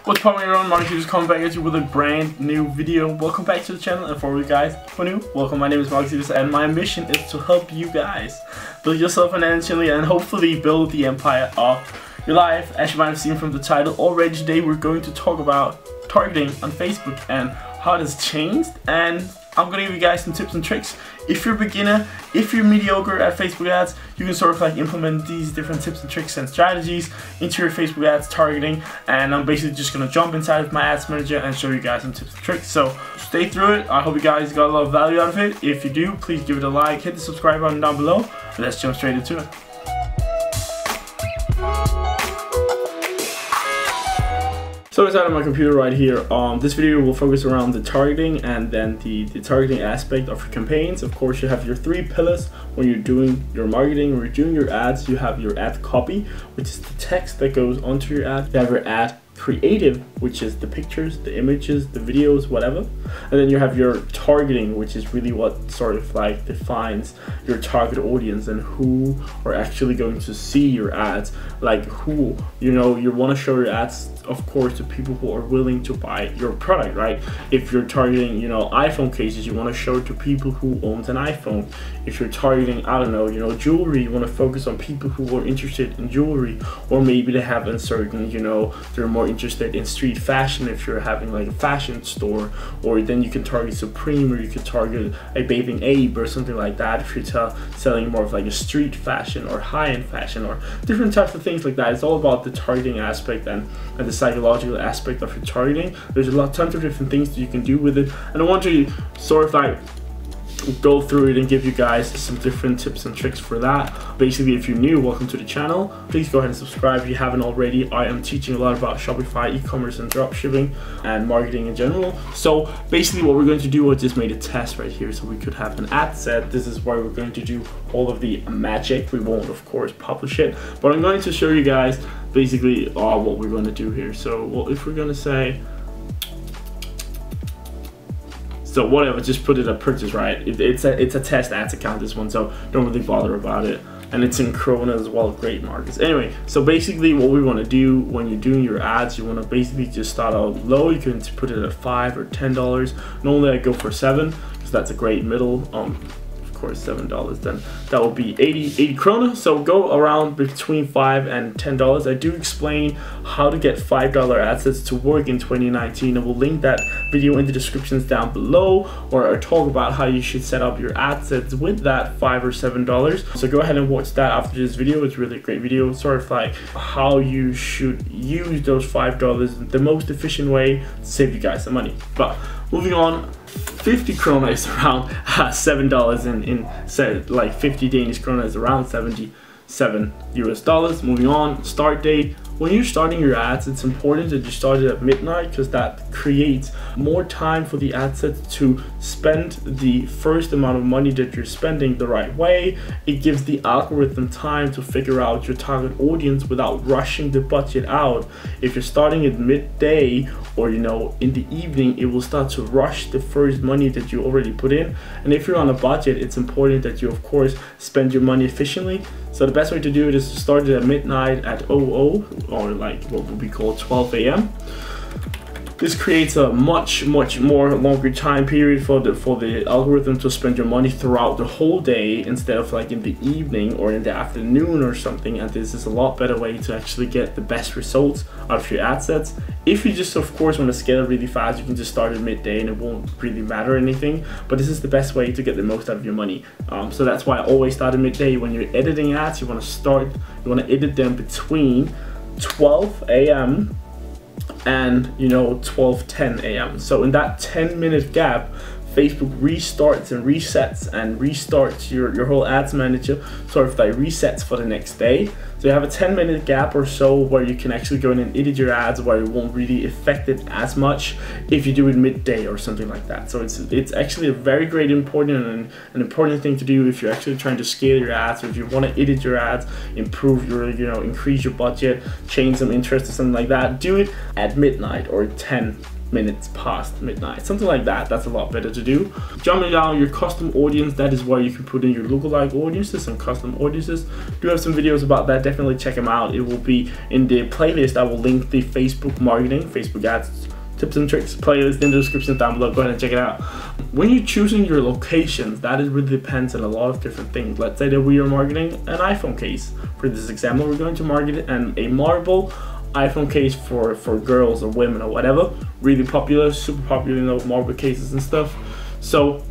What's popping everyone, Mark just coming back at you with a brand new video. Welcome back to the channel, and for you guys who are new, welcome. My name is Mark, and my mission is to help you guys build yourself financially and hopefully build the empire of your life. As you might have seen from the title already, today we're going to talk about targeting on Facebook and how it has changed, and I'm gonna give you guys some tips and tricks. If you're a beginner, if you're mediocre at Facebook ads, you can sort of like implement these different tips and tricks and strategies into your Facebook ads targeting. And I'm basically just gonna jump inside of my ads manager and show you guys some tips and tricks. So stay through it. I hope you guys got a lot of value out of it. If you do, please give it a like, hit the subscribe button down below, and let's jump straight into it. So inside of my computer right here, this video will focus around the targeting and then the targeting aspect of your campaigns. Of course, you have your three pillars when you're doing your marketing, when you're doing your ads. You have your ad copy, which is the text that goes onto your ad. You have your ad creative, which is the pictures, the images, the videos, whatever. And then you have your targeting, which is really what sort of like defines your target audience and who are actually going to see your ads. Like who, you know, you want to show your ads, of course, to people who are willing to buy your product, right? If you're targeting, you know, iPhone cases, you want to show it to people who owns an iPhone. If you're targeting, I don't know, you know, jewelry, you want to focus on people who are interested in jewelry, or maybe they have a certain, you know, they're more interested in street fashion. If you're having like a fashion store, or then you can target Supreme, or you could target a Bathing Ape or something like that. If you're selling more of like a street fashion or high-end fashion or different types of things like that, it's all about the targeting aspect and the psychological aspect of your targeting. There's tons of different things that you can do with it, and I want to sort of like go through it and give you guys some different tips and tricks for that. Basically, if you're new, welcome to the channel. Please go ahead and subscribe if you haven't already. I am teaching a lot about Shopify, e-commerce, and dropshipping and marketing in general. So basically what we're going to do, I just made a test right here so we could have an ad set. This is where we're going to do all of the magic. We won't, of course, publish it, but I'm going to show you guys basically what we're going to do here. So well, if we're going to say, so whatever, just put it at purchase, right? It's a test ads account, this one, so don't really bother about it. And it's in Krona as well, great markets. Anyway, so basically what we want to do when you're doing your ads, you want to basically just start out low. You can put it at $5 or $10. Normally I go for $7 because that's a great middle. Of course, $7, then that will be 80 krona. So go around between $5 and $10. I do explain how to get $5 ad sets to work in 2019. I will link that video in the descriptions down below, or I talk about how you should set up your ad sets with that $5 or $7. So go ahead and watch that after this video. It's really a great video, sort of like how you should use those $5 the most efficient way to save you guys some money. But moving on, 50 krona is around $7 in like 50 Danish krona is around 77 US dollars. Moving on, start date. When you're starting your ads, it's important that you start it at midnight because that creates more time for the ad set to spend the first amount of money that you're spending the right way. It gives the algorithm time to figure out your target audience without rushing the budget out. If you're starting at midday or, you know, in the evening, it will start to rush the first money that you already put in. And if you're on a budget, it's important that you, of course, spend your money efficiently. So the best way to do it is to start it at midnight at 00, or like what would be called 12 a.m. This creates a much more longer time period for the algorithm to spend your money throughout the whole day instead of like in the evening or in the afternoon or something. And this is a lot better way to actually get the best results out of your ad sets. If you just, of course, want to scale it really fast, you can just start at midday and it won't really matter anything. But this is the best way to get the most out of your money. So that's why I always start at midday. When you're editing ads, you want to edit them between 12 a.m. and, you know, 12:10 a.m. So in that 10-minute gap, Facebook restarts and restarts your whole ads manager, sort of like resets for the next day. So you have a 10-minute gap or so where you can actually go in and edit your ads, where it won't really affect it as much if you do it midday or something like that. So it's actually a very great important and an important thing to do if you're actually trying to scale your ads, or if you want to edit your ads, improve your, you know, increase your budget, change some interest or something like that. Do it at midnight or 10 minutes past midnight, something like that. That's a lot better to do. Jumping down, your custom audience, that is where you can put in your lookalike audiences and custom audiences. Do have some videos about that definitely check them out. It will be in the playlist. I will link the Facebook marketing, Facebook ads tips and tricks playlist in the description down below. Go ahead and check it out. When you're choosing your locations, that it really depends on a lot of different things. Let's say that we are marketing an iPhone case. For this example, we're going to market a marble iPhone case for girls or women or whatever. Really popular, super popular, you know, marble cases and stuff. So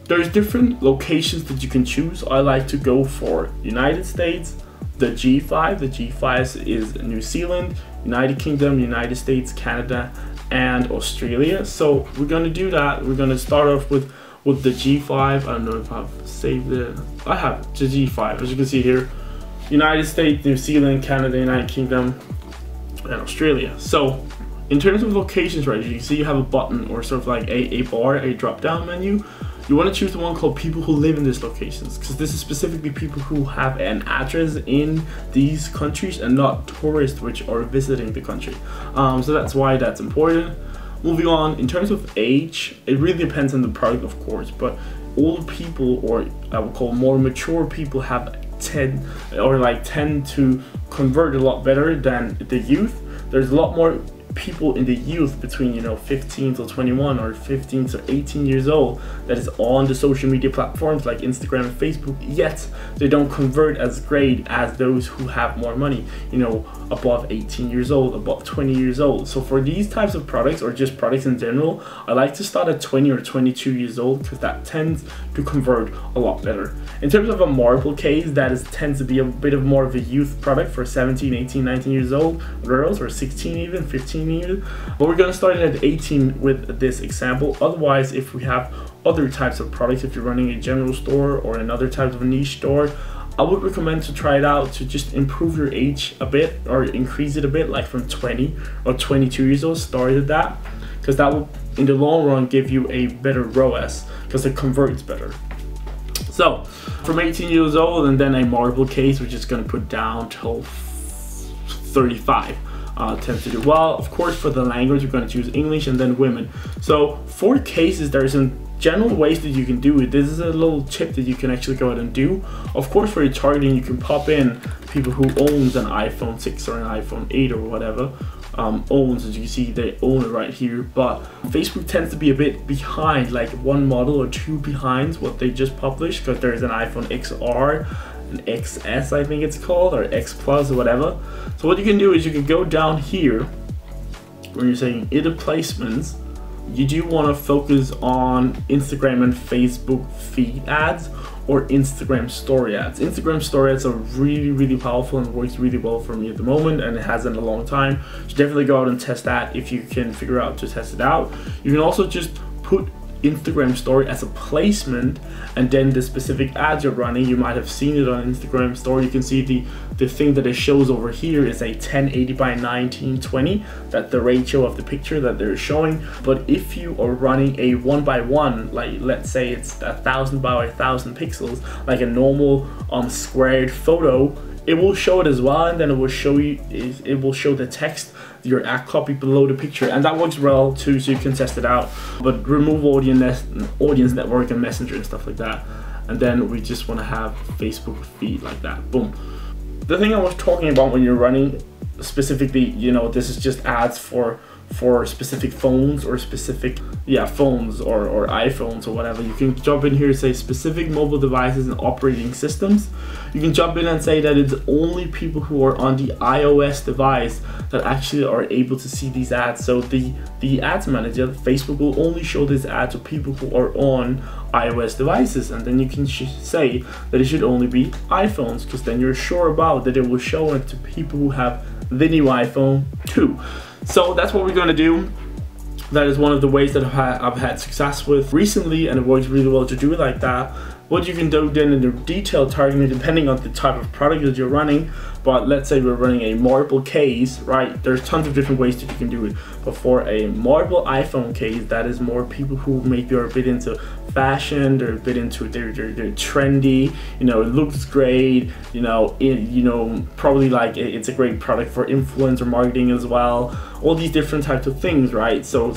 there's different locations that you can choose. I like to go for United States, the G5. The G5 is New Zealand, United Kingdom, United States, Canada, and Australia. So we're gonna do that. We're gonna start off with the G5. I don't know if I've saved it. I have the G5, as you can see here. United States, New Zealand, Canada, United Kingdom, and Australia. So in terms of locations, right, you can see you have a button or sort of like a bar, a drop down menu. You want to choose the one called people who live in these locations, because this is specifically people who have an address in these countries and not tourists which are visiting the country. So that's why that's important. Moving on, in terms of age, it really depends on the product, of course, but old people, or I would call more mature people, tend to convert a lot better than the youth. There's a lot more people in the youth between, you know, 15 to 21 or 15 to 18 years old that is on the social media platforms like Instagram and Facebook, yet they don't convert as great as those who have more money, you know, above 18 years old, above 20 years old. So for these types of products, or just products in general, I like to start at 20 or 22 years old, because that tends to convert a lot better. In terms of a marble case, tends to be a bit of more of a youth product for 17, 18, 19 years old girls, or 16 even, 15 even. But we're gonna start at 18 with this example. Otherwise, if we have other types of products, if you're running a general store or another type of niche store, I would recommend to try it out to just improve your age a bit, or increase it a bit, like from 20 or 22 years old, start at that, because that will in the long run give you a better ROAS, because it converts better. So from 18 years old, and then a marble case, we're just going to put down till 35. Tends to do well. Of course, for the language, we're going to choose English, and then women. So for cases, there's some general ways that you can do it. This is a little tip that you can actually go ahead and do. Of course, for your targeting, you can pop in people who owns an iPhone 6 or an iPhone 8 or whatever. Owns, as you can see, they own it right here. But Facebook tends to be a bit behind, like one model or two behind what they just published, because there's an iPhone XR, an XS, I think it's called, or X Plus or whatever. So what you can do is you can go down here when you're saying edit placements. You do want to focus on Instagram and Facebook feed ads or Instagram story ads. Instagram story ads are really powerful and works really well for me at the moment, and it has in a long time. So definitely go out and test that if you can figure out to test it out. You can also just put Instagram story as a placement, and then the specific ads you're running, you might have seen it on Instagram story. You can see the thing that it shows over here is a 1080 by 1920, that the ratio of the picture that they're showing. But if you are running a 1:1, like let's say it's 1000 by 1000 pixels, like a normal squared photo, it will show it as well, and then it will show the text, your ad copy below the picture, and that works well too, so you can test it out. But remove audience network and messenger and stuff like that, and then we just want to have Facebook feed like that. Boom. The thing I was talking about when you're running specifically, you know, this is just ads for specific phones or specific phones or iPhones or whatever. You can jump in here and say specific mobile devices and operating systems. You can jump in and say that it's only people who are on the iOS device that actually are able to see these ads. So the ads manager, Facebook, will only show this ad to people who are on iOS devices, and then you can say that it should only be iPhones, because then you're sure about that it will show it to people who have the new iPhone too. So that's what we're going to do. That is one of the ways that I've had success with recently, and it works really well to do it like that. What you can do then in the detailed targeting, depending on the type of product that you're running, but let's say we're running a marble case, right? There's tons of different ways that you can do it. But for a marble iPhone case, that is more people who maybe are a bit into fashion, they're a bit into, they're trendy, you know, it looks great, you know, probably like it's a great product for influencer marketing as well, all these different types of things, right? So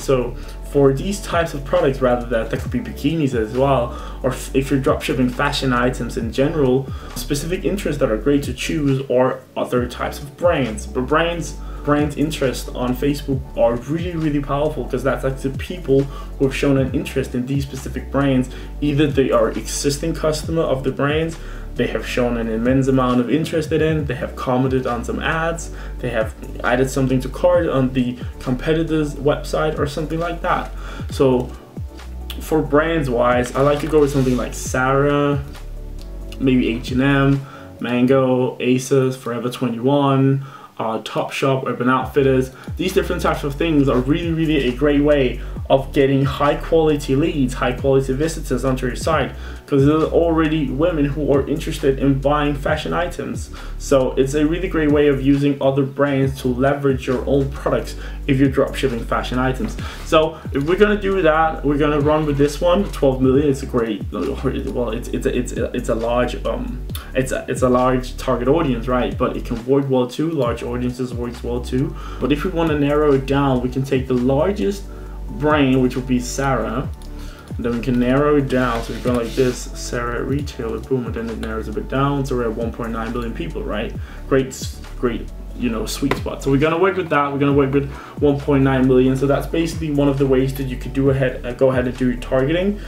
for these types of products, rather that could be bikinis as well, or if you're dropshipping fashion items in general, specific interests that are great to choose are other types of brands. But brand interest on Facebook are really powerful, because that's like the people who have shown an interest in these specific brands. Either they are existing customer of the brands, they have shown an immense amount of interest in, they have commented on some ads, they have added something to cart on the competitor's website or something like that. So for brands wise, I like to go with something like Zara, maybe H&M, Mango, ASOS, Forever 21, Topshop, Urban Outfitters. These different types of things are really a great way of getting high quality leads, high quality visitors onto your site, because there are already women who are interested in buying fashion items. So it's a really great way of using other brands to leverage your own products if you're dropshipping fashion items. So if we're gonna do that, we're gonna run with this one. 12 million. It's a great, well, it's a large target audience, right? But it can work well too. Large audiences works well too. But if we want to narrow it down, we can take the largest brand, which will be Zara, and then we can narrow it down. So we're going like this, Zara retailer, boom, and then it narrows a bit down. So we're at 1.9 billion people, right? Great, you know, sweet spot. So we're gonna work with that. We're gonna work with 1.9 million. So that's basically one of the ways that you could go ahead and do your targeting.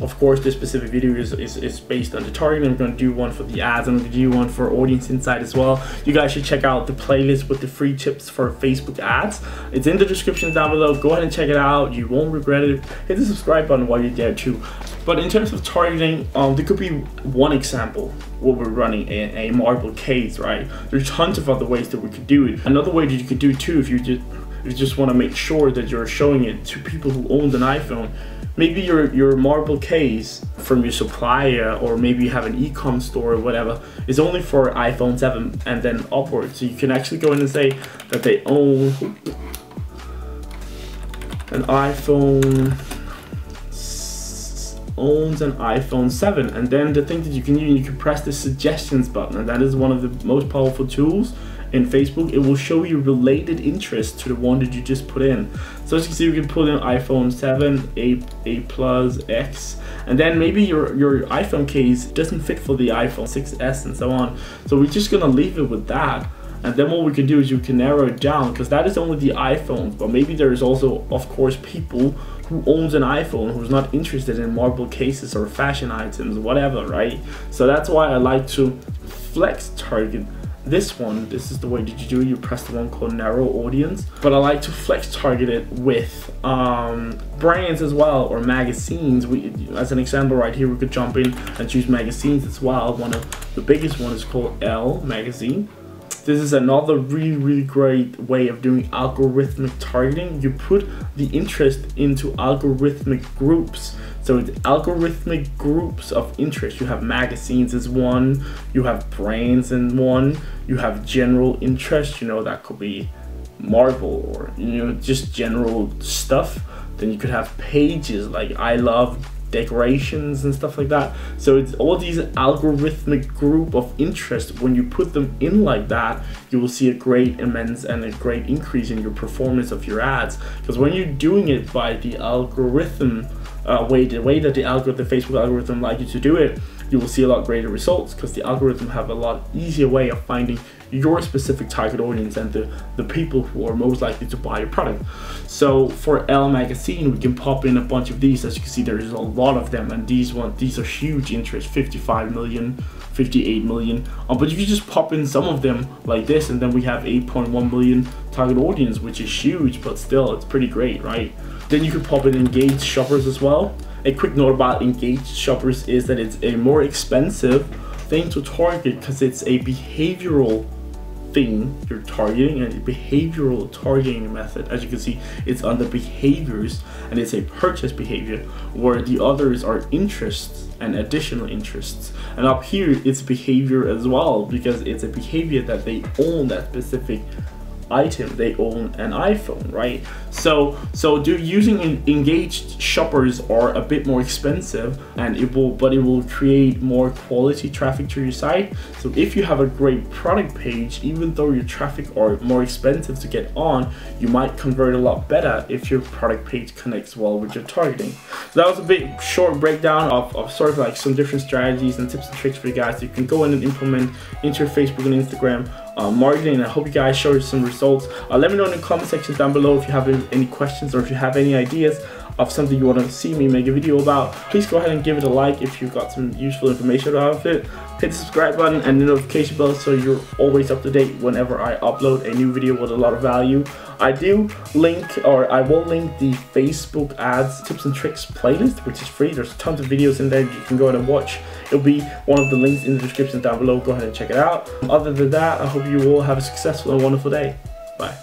Of course, this specific video is based on the targeting. I'm going to do one for the ads, and I'm going to do one for Audience Insight as well. You guys should check out the playlist with the free tips for Facebook ads. It's in the description down below. Go ahead and check it out. You won't regret it. Hit the subscribe button while you're there too. But in terms of targeting, there could be one example where we're running a marble case, right? There's tons of other ways that we could do it. Another way that you could do it too, if you just want to make sure that you're showing it to people who own an iPhone. Maybe your marble case from your supplier, or maybe you have an e-com store or whatever, is only for iPhone 7 and then upwards. So you can actually go in and say that they own an iPhone, owns an iPhone 7, and then the thing that you can do, you can press the suggestions button, and that is one of the most powerful tools in Facebook. It will show you related interest to the one that you just put in. So as you can see, you can put in iPhone 7, A Plus, X, and then maybe your iPhone case doesn't fit for the iPhone 6s and so on. So we're just gonna leave it with that. And then what we can do is you can narrow it down, because that is only the iPhone, but maybe there is also, of course, people who owns an iPhone who's not interested in marble cases or fashion items, whatever, right? So that's why I like to flex target this one. This is the way that you do it. You press the one called narrow audience, but I like to flex target it with brands as well, or magazines. As an example right here, we could jump in and choose magazines as well. One of the biggest one is called Elle magazine. This is another really great way of doing algorithmic targeting. You put the interest into algorithmic groups. So it's algorithmic groups of interest. You have magazines as one, you have brands in one, you have general interest, you know, that could be marble or, you know, just general stuff. Then you could have pages like I love decorations and stuff like that. So it's all these algorithmic group of interest. When you put them in like that, you will see a great immense and a great increase in your performance of your ads. Because when you're doing it by the algorithm the way that the Facebook algorithm like you to do it, you will see a lot greater results, because the algorithm have a lot easier way of finding your specific target audience and the people who are most likely to buy your product. So for Elle magazine, we can pop in a bunch of these. As you can see, there is a lot of them, and these are huge interest, 55 million, 58 million. But you can just pop in some of them like this, and then we have 8.1 million target audience, which is huge, but still it's pretty great, right? Then you could pop in engaged shoppers as well. A quick note about engaged shoppers is that it's a more expensive thing to target, because it's a behavioral thing you're targeting, and a behavioral targeting method. As you can see, it's on the behaviors, and it's a purchase behavior, where the others are interests and additional interests. And up here, it's behavior as well, because it's a behavior that they own that specific item, they own an iPhone, right? So using engaged shoppers are a bit more expensive, and it will create more quality traffic to your site. So if you have a great product page, even though your traffic are more expensive to get on, you might convert a lot better if your product page connects well with your targeting. So that was a bit short breakdown of sort of like some different strategies and tips and tricks for you guys you can go in and implement into your Facebook and Instagram marketing. And I hope you guys showed some results. Let me know in the comment section down below if you have any questions, or if you have any ideas of something you want to see me make a video about. Please go ahead and give it a like if you got some useful information out of it. Hit the subscribe button and the notification bell so you're always up to date whenever I upload a new video with a lot of value. I will link the Facebook ads tips and tricks playlist, which is free. There's tons of videos in there you can go ahead and watch. It'll be one of the links in the description down below. Go ahead and check it out. Other than that, I hope you all have a successful and wonderful day. Bye.